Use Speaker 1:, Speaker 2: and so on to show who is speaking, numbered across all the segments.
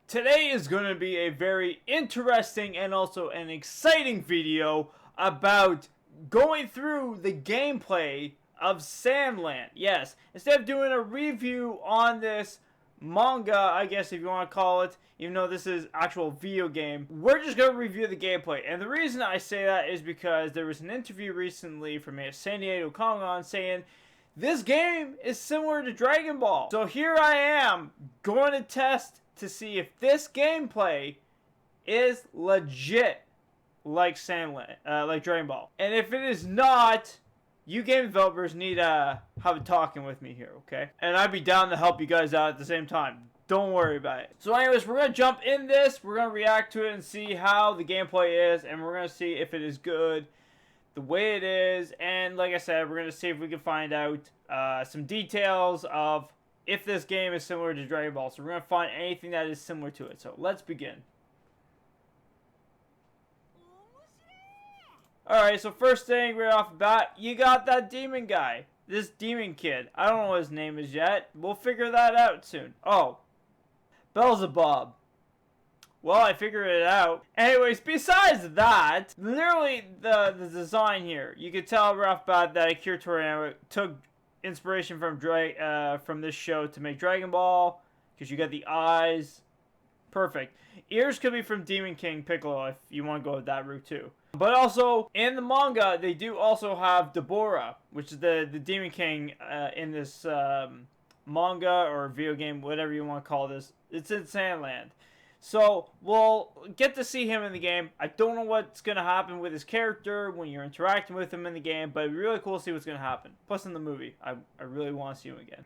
Speaker 1: Today is going to be a very interesting and also an exciting video about going through the gameplay of Sandland. Yes, instead of doing a review on this manga, I guess if you want to call it, even though this is actual video game, we're just going to review the gameplay. And the reason I say that is because there was an interview recently from San Diego Comic-Con saying this game is similar to Dragon Ball. So here I am going to test to see if this gameplay is legit like Sandland, like Dragon Ball. And if it is not, you game developers need to have a talking with me here, okay? And I'd be down to help you guys out at the same time. Don't worry about it. So anyways, we're going to jump in this. We're going to react to it and see how the gameplay is. And we're going to see if it is good the way it is. And like I said, we're going to see if we can find out some details of if this game is similar to Dragon Ball. So we're going to find anything that is similar to it. So let's begin. Alright, so first thing right off the bat, you got that demon guy. This demon kid. I don't know what his name is yet. We'll figure that out soon. Oh. Beelzebub. Well, I figured it out. Anyways, besides that, literally the design here. You could tell right off the bat that Akira Toriyama took inspiration from this show to make Dragon Ball, because you got the eyes. Perfect. Ears could be from Demon King Piccolo if you want to go with that route too. But also, in the manga, they do also have Deborah, which is the Demon King in this manga or video game, whatever you want to call this. It's in Sandland. So, we'll get to see him in the game. I don't know what's going to happen with his character when you're interacting with him in the game, but it'd be really cool to see what's going to happen. Plus, in the movie, I really want to see him again.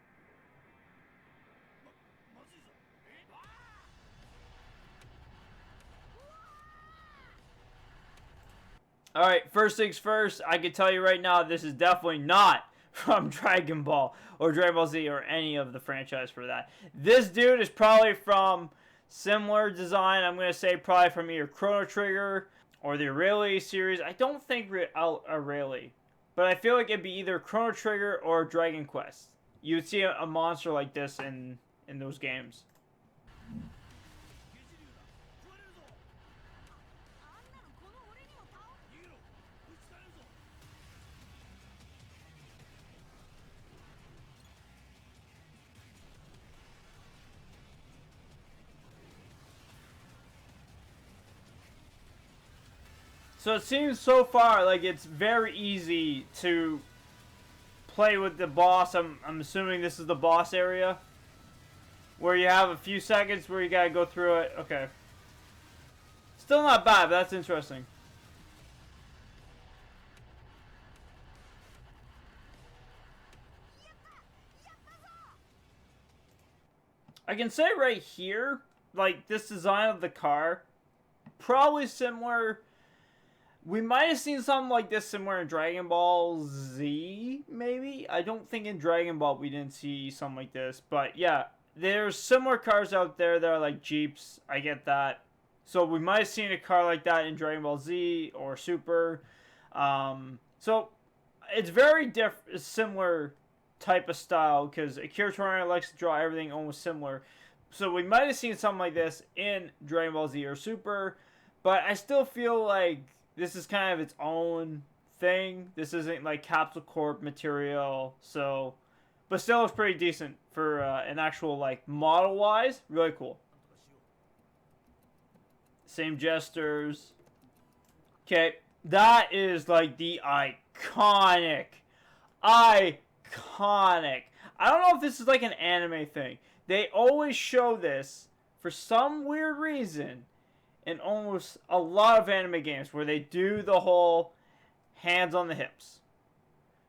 Speaker 1: Alright, first things first, I can tell you right now, this is definitely not from Dragon Ball or Dragon Ball Z or any of the franchise for that. This dude is probably from similar design, I'm going to say probably from either Chrono Trigger or the Aurelia series. I don't think Aurelia, but I feel like it'd be either Chrono Trigger or Dragon Quest. You would see a monster like this in those games. So it seems so far like it's very easy to play with the boss. I'm assuming this is the boss area, where you have a few seconds where you gotta go through it. Okay. Still not bad, but that's interesting. I can say right here, like this design of the car, probably similar. We might have seen something like this somewhere in Dragon Ball Z, maybe? I don't think in Dragon Ball we didn't see something like this. But yeah, there's similar cars out there that are like Jeeps. I get that. So we might have seen a car like that in Dragon Ball Z or Super. So it's very similar type of style, because Akira Toriyama likes to draw everything almost similar. So we might have seen something like this in Dragon Ball Z or Super. But I still feel like this is kind of its own thing. This isn't like Capsule Corp material, so, but still it's pretty decent for an actual like model wise. Really cool. Same gestures. Okay, that is like the iconic. I don't know if this is like an anime thing. They always show this for some weird reason in almost a lot of anime games where they do the whole hands on the hips.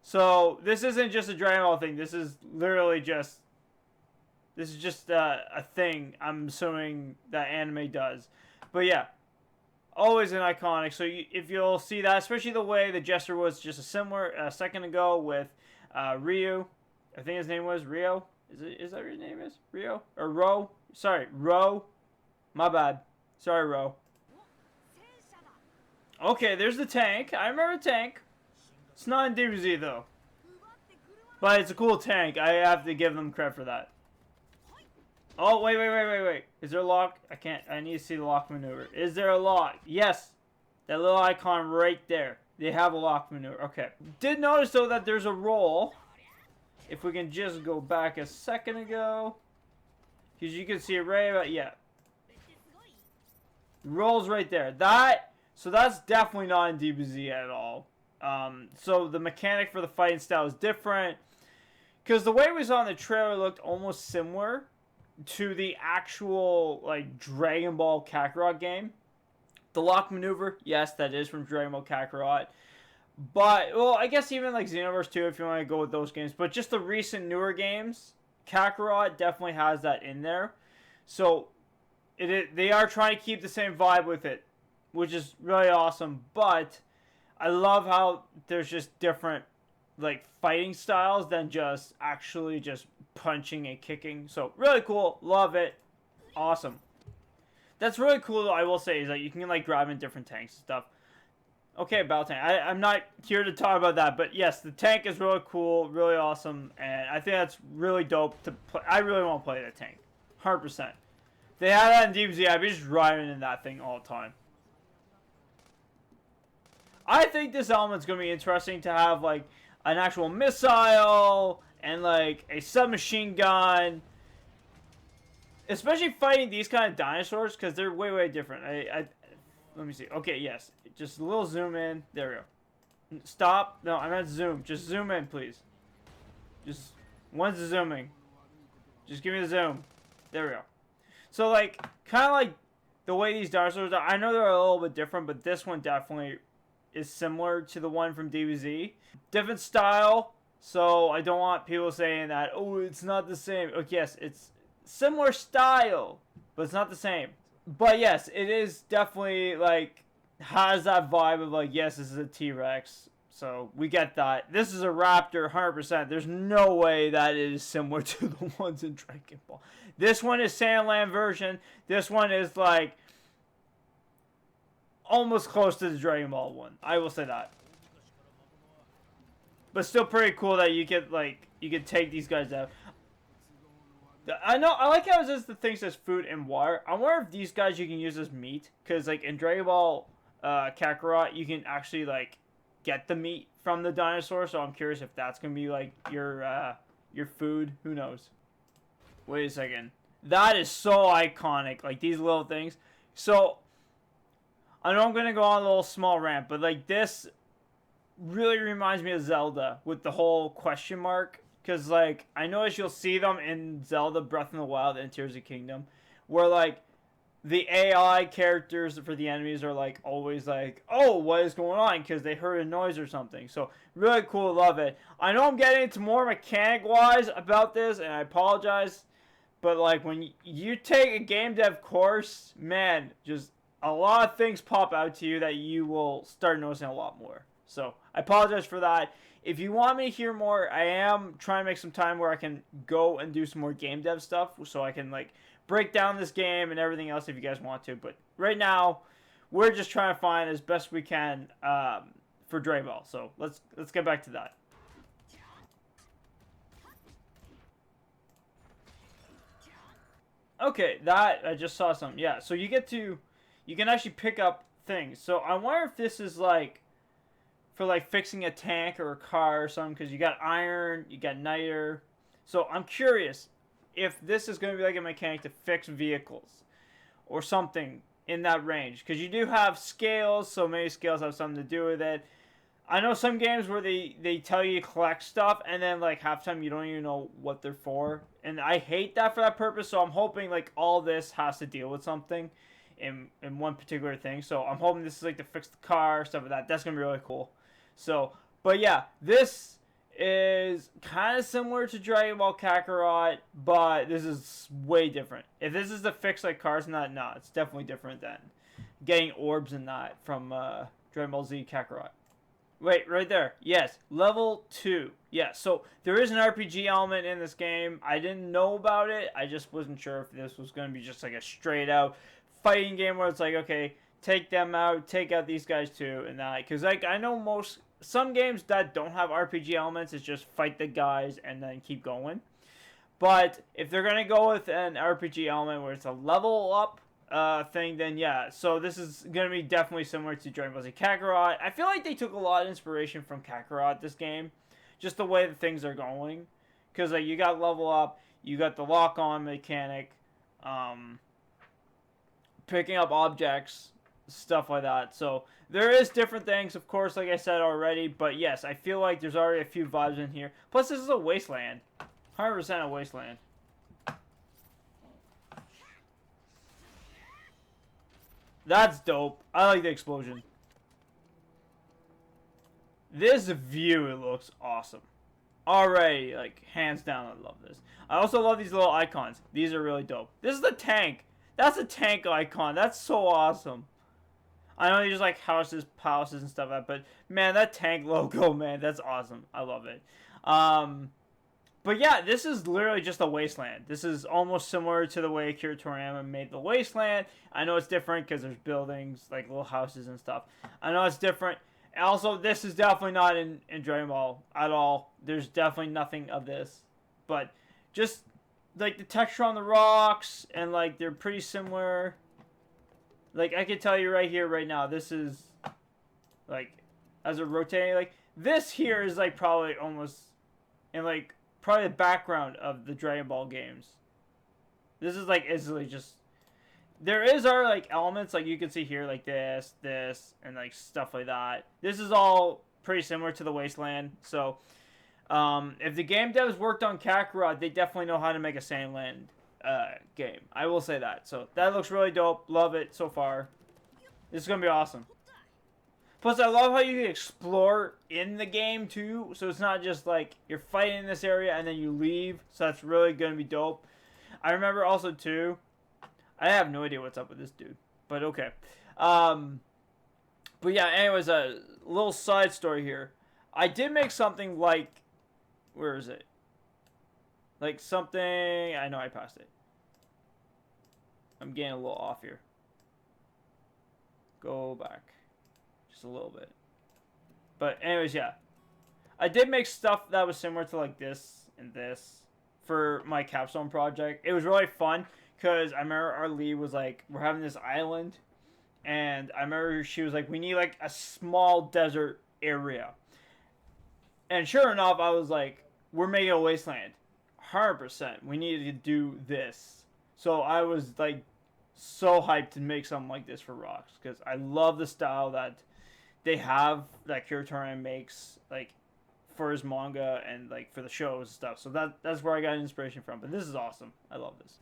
Speaker 1: So this isn't just a Dragon Ball thing. This is literally just, a thing I'm assuming that anime does. But yeah, always an iconic. So if you'll see that, especially the way the gesture was just a similar second ago with Ryu. I think his name was Rio. Is that what his name is? Rio? Or Ro? Sorry, Ro. My bad. Sorry, Ro. Okay, there's the tank. I remember the tank. It's not in DBZ, though. But it's a cool tank. I have to give them credit for that. Oh, wait. Is there a lock? I can't. I need to see the lock maneuver. Is there a lock? Yes. That little icon right there. They have a lock maneuver. Okay. Did notice, though, that there's a roll. If we can just go back a second ago. Because you can see it right about... Yeah. Rolls right there. So that's definitely not in DBZ at all. So the mechanic for the fighting style is different. Because the way it was on the trailer looked almost similar to the actual, like, Dragon Ball Kakarot game. The lock maneuver, yes, that is from Dragon Ball Kakarot. But, well, I guess even, like, Xenoverse 2, if you want to go with those games. But just the recent newer games, Kakarot definitely has that in there. So, they are trying to keep the same vibe with it, which is really awesome. But I love how there's just different, like, fighting styles than just actually just punching and kicking. So really cool, love it, awesome. That's really cool though, I will say, is that you can like grab in different tanks and stuff. Okay, battle tank. I'm not here to talk about that, but yes, the tank is really cool, really awesome, and I think that's really dope to play. I really want to play that tank, 100%. They had that in DBZ, I'd be just riding in that thing all the time. I think this element's gonna be interesting to have like an actual missile and like a submachine gun, especially fighting these kind of dinosaurs because they're way different. Let me see. Okay, yes, just a little zoom in. There we go. Stop. No, I meant zoom. Just zoom in, please. Just when's the zooming? Just give me the zoom. There we go. So like, kind of like the way these dinosaurs are. I know they're a little bit different, but this one definitely is similar to the one from DBZ. Different style, so I don't want people saying that, oh, it's not the same. Okay, yes, it's similar style, but it's not the same. But yes, it is definitely, like, has that vibe of, like, yes, this is a T-Rex, so we get that. This is a Raptor, 100%. There's no way that it is similar to the ones in Dragon Ball. This one is Sandland version. This one is, like, almost close to the Dragon Ball one. I will say that. But still pretty cool that you could, like, you could take these guys out. I know, I like how it says the thing says food and water. I wonder if these guys you can use as meat. Because, like, in Dragon Ball Kakarot, you can actually, like, get the meat from the dinosaur. So I'm curious if that's going to be, like, your food. Who knows? Wait a second. That is so iconic. Like, these little things. So, I know I'm going to go on a little small rant. But, like, this really reminds me of Zelda. With the whole question mark. Because, like, I notice you'll see them in Zelda Breath of the Wild and Tears of the Kingdom. Where, like, the AI characters for the enemies are, like, always like, oh, what is going on? Because they heard a noise or something. So, really cool. Love it. I know I'm getting into more mechanic-wise about this, and I apologize. But, like, when you take a game dev course, man, just a lot of things pop out to you that you will start noticing a lot more. So, I apologize for that. If you want me to hear more, I am trying to make some time where I can go and do some more game dev stuff so I can, like, break down this game and everything else if you guys want to. But right now, we're just trying to find as best we can for Dragon Ball. So let's get back to that. Okay, that, I just saw something. Yeah, so you can actually pick up things. So I wonder if this is, like, for, like, fixing a tank or a car or something, because you got iron, you got niter. So I'm curious if this is going to be like a mechanic to fix vehicles or something in that range, because you do have scales, so maybe scales have something to do with it. I know some games where they tell you to collect stuff, and then, like, half the time you don't even know what they're for, and I hate that for that purpose. So I'm hoping, like, all this has to deal with something in one particular thing. So I'm hoping this is, like, to fix the car, stuff like that. That's gonna be really cool. So, but yeah, this is kind of similar to Dragon Ball Kakarot, but this is way different. If this is to fix, like, cars and that, nah, it's definitely different than getting orbs and that from Dragon Ball Z Kakarot. Wait, right there. Yes, level 2. Yeah, so there is an RPG element in this game. I didn't know about it. I just wasn't sure if this was going to be just, like, a straight-out fighting game where it's like, okay, take them out, take out these guys too, and that. Because, like, I know some games that don't have RPG elements is just fight the guys and then keep going. But if they're gonna go with an RPG element where it's a level up thing, then yeah. So this is gonna be definitely similar to Dragonball Z Kakarot. I feel like they took a lot of inspiration from Kakarot this game, just the way that things are going, because like you got level up, you got the lock on mechanic, picking up objects, stuff like that. So there is different things, of course, like I said already. But yes, I feel like there's already a few vibes in here. Plus, this is a wasteland. 100% a wasteland. That's dope. I like the explosion. This view, it looks awesome. Already, like, hands down, I love this. I also love these little icons. These are really dope. This is the tank. That's a tank icon. That's so awesome. I know there's like houses, palaces, and stuff like that, but man, that tank logo, man, that's awesome. I love it. But yeah, this is literally just a wasteland. This is almost similar to the way Akira Toriyama made the wasteland. I know it's different because there's buildings, like little houses and stuff. I know it's different. Also, this is definitely not in Dragon Ball at all. There's definitely nothing of this. But just like the texture on the rocks, and like they're pretty similar. Like I can tell you right here, right now, this is like as a rotating, like this here is like probably almost in like probably the background of the Dragon Ball games. This is like easily just, there are like elements like you can see here, like this, and like stuff like that. This is all pretty similar to the Wasteland. So if the game devs worked on Kakarot, they definitely know how to make a Sandland game. I will say that. So that looks really dope. Love it so far. This is gonna be awesome. Plus, I love how you can explore in the game too. So it's not just like you're fighting in this area and then you leave. So that's really gonna be dope. I remember also too, I have no idea what's up with this dude, but okay. But yeah, anyways, a little side story here. I did make something like, where is it? Like something, I know I passed it. I'm getting a little off here. Go back. Just a little bit. But anyways, yeah. I did make stuff that was similar to like this and this for my capstone project. It was really fun because I remember our lead was like, we're having this island. And I remember she was like, we need like a small desert area. And sure enough, I was like, we're making a wasteland. 100%. We needed to do this. So I was like so hyped to make something like this for rocks because I love the style that they have, that Kiritoriyama makes like for his manga and like for the shows and stuff. So that's where I got inspiration from. But this is awesome. I love this.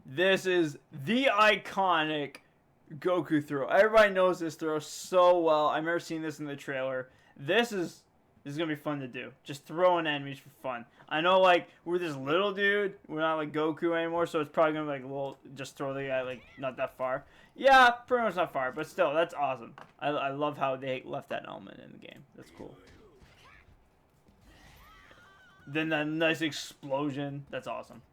Speaker 1: This is the iconic Goku throw. Everybody knows this throw so well. I remember seeing this in the trailer. This is gonna be fun to do. Just throwing enemies for fun. I know like we're this little dude. We're not like Goku anymore, so it's probably gonna be like a little, just throw the guy like not that far. Yeah, pretty much not far, but still, that's awesome. I love how they left that element in the game. That's cool. Then that nice explosion. That's awesome.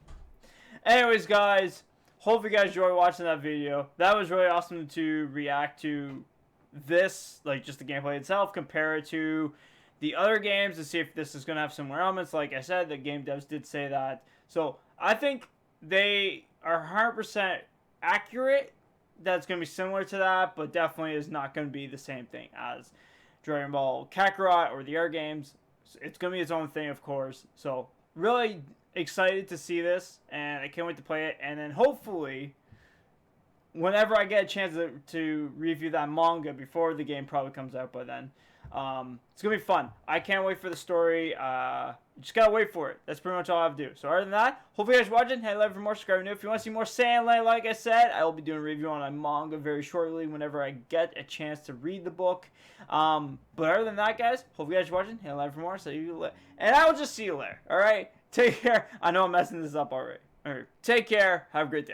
Speaker 1: Anyways, guys, hope you guys enjoyed watching that video. That was really awesome to react to this, like just the gameplay itself, compare it to the other games to see if this is going to have similar elements. Like I said, the game devs did say that. So I think they are 100% accurate. That's going to be similar to that, but definitely is not going to be the same thing as Dragon Ball Kakarot or the other games. It's going to be its own thing, of course. So really excited to see this, and I can't wait to play it. And then hopefully, whenever I get a chance to review that manga before the game probably comes out by then, it's gonna be fun. I can't wait for the story. Just gotta wait for it. That's pretty much all I have to do. So other than that, hope you guys are watching. Hey, like for more, subscribe new. If you want to see more Sandland, like I said, I will be doing a review on a manga very shortly whenever I get a chance to read the book. But other than that, guys, hope you guys are watching. Hey, like for more, see you later. And I will just see you later. All right, take care. I know I'm messing this up already. All right, take care. Have a great day.